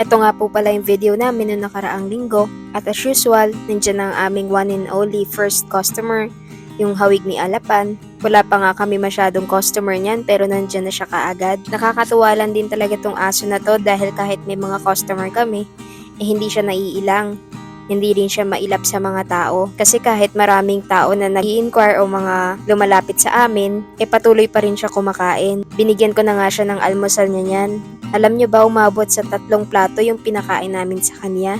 Ito nga po pala yung video namin noong nakaraang linggo at as usual, nandiyan ang aming one and only first customer, yung hawig ni Alapan. Wala pa nga kami masyadong customer niyan pero nandiyan na siya kaagad. Nakakatuwa lang din talaga tong aso na to dahil kahit may mga customer kami, hindi siya naiilang. Hindi rin siya mailap sa mga tao kasi kahit maraming tao na nag-i-inquire o mga lumalapit sa amin, patuloy pa rin siya kumakain. Binigyan ko na nga siya ng almusal niya niyan. Alam niyo ba umabot sa 3 plato yung pinakain namin sa kanya?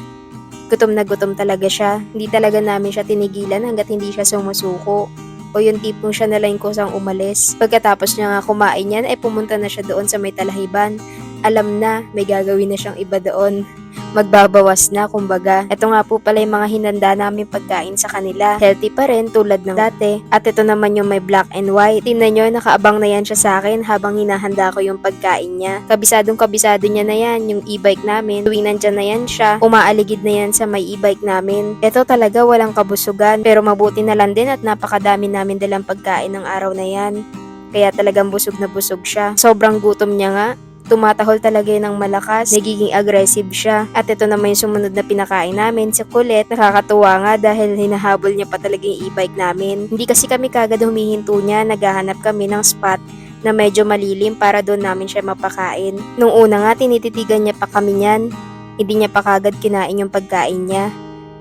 Gutom na gutom talaga siya. Hindi talaga namin siya tinigilan hanggat hindi siya sumusuko. O yung tipong siya nalang kusang umalis. Pagkatapos niya nga kumain yan, pumunta na siya doon sa may talahiban. Alam na, may gagawin na siyang iba doon. Magbabawas na, kumbaga. Ito nga po pala yung mga hinanda namin pagkain sa kanila. Healthy pa rin, tulad ng dati. At ito naman yung may black and white. Tingnan nyo, nakaabang na yan siya sa akin habang hinahanda ko yung pagkain niya. Kabisadong kabisado niya na yan, yung e-bike namin. Tuwing nandyan na yan siya, umaaligid na yan sa may e-bike namin. Ito talaga walang kabusugan, pero mabuti na lang din at napakadami namin dalang pagkain ng araw na yan. Kaya talagang busog na busog siya. Sobrang gutom niya nga. Tumatahol talaga yun ng malakas, nagiging aggressive siya. At ito naman yung sumunod na pinakain namin, si Kulit. Nakakatuwa nga dahil hinahabol niya pa talaga yung e-bike namin. Hindi kasi kami kagad humihinto niya, naghahanap kami ng spot na medyo malilim para doon namin siya mapakain. Nung una nga, tinititigan niya pa kami niyan. Hindi niya pa kagad kinain yung pagkain niya.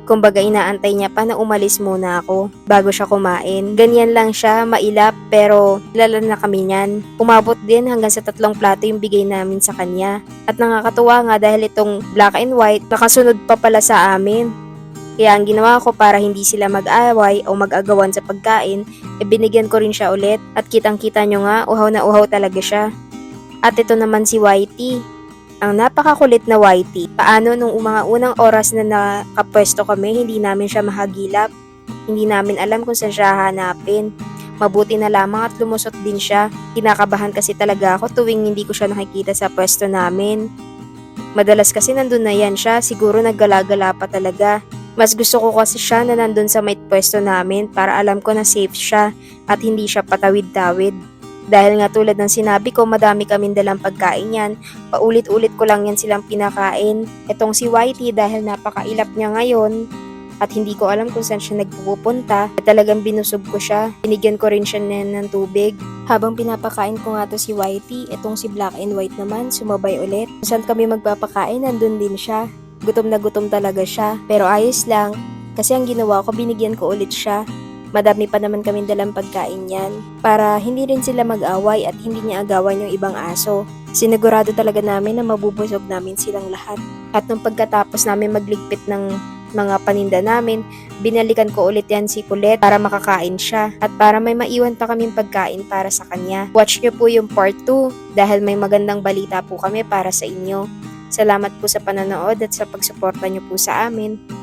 Kumbaga inaantay niya pa na umalis muna ako bago siya kumain. Ganyan lang siya, mailap pero lalan na kami niyan. Umabot din hanggang sa 3 plato yung bigay namin sa kanya. At nakakatuwa nga dahil itong black and white nakasunod pa pala sa amin. Kaya ang ginawa ko para hindi sila mag-away o mag-agawan sa pagkain, binigyan ko rin siya ulit. At kitang-kita nyo nga, uhaw na uhaw talaga siya. At ito naman si Whitey. Ang napakakulit na Whitey. Paano nung mga unang oras na nakapwesto kami, hindi namin siya mahagilap. Hindi namin alam kung saan siya hanapin. Mabuti na lamang at lumusot din siya. Kinakabahan kasi talaga ako tuwing hindi ko siya nakikita sa pwesto namin. Madalas kasi nandun na yan siya, siguro naggala-gala pa talaga. Mas gusto ko kasi siya na nandun sa may pwesto namin para alam ko na safe siya at hindi siya patawid-tawid. Dahil nga tulad ng sinabi ko, madami kaming dalang pagkain yan. Paulit-ulit ko lang yan silang pinakain. Etong si Whitey dahil napakailap niya ngayon at hindi ko alam kung saan siya nagpupunta, talagang binusog ko siya. Binigyan ko rin siya ng tubig. Habang pinapakain ko nga to si Whitey, etong si black and white naman, sumabay ulit. Kung saan kami magpapakain, nandun din siya. Gutom na gutom talaga siya. Pero ayos lang, kasi ang ginawa ko, binigyan ko ulit siya. Madami pa naman kaming dalang pagkain yan para hindi rin sila mag-away at hindi niya agawan yung ibang aso. Sinigurado talaga namin na mabubusog namin silang lahat. At nung pagkatapos namin magligpit ng mga paninda namin, binalikan ko ulit yan si Kulit para makakain siya at para may maiwan pa kaming pagkain para sa kanya. Watch nyo po yung part 2 dahil may magandang balita po kami para sa inyo. Salamat po sa panonood at sa pagsuporta nyo po sa amin.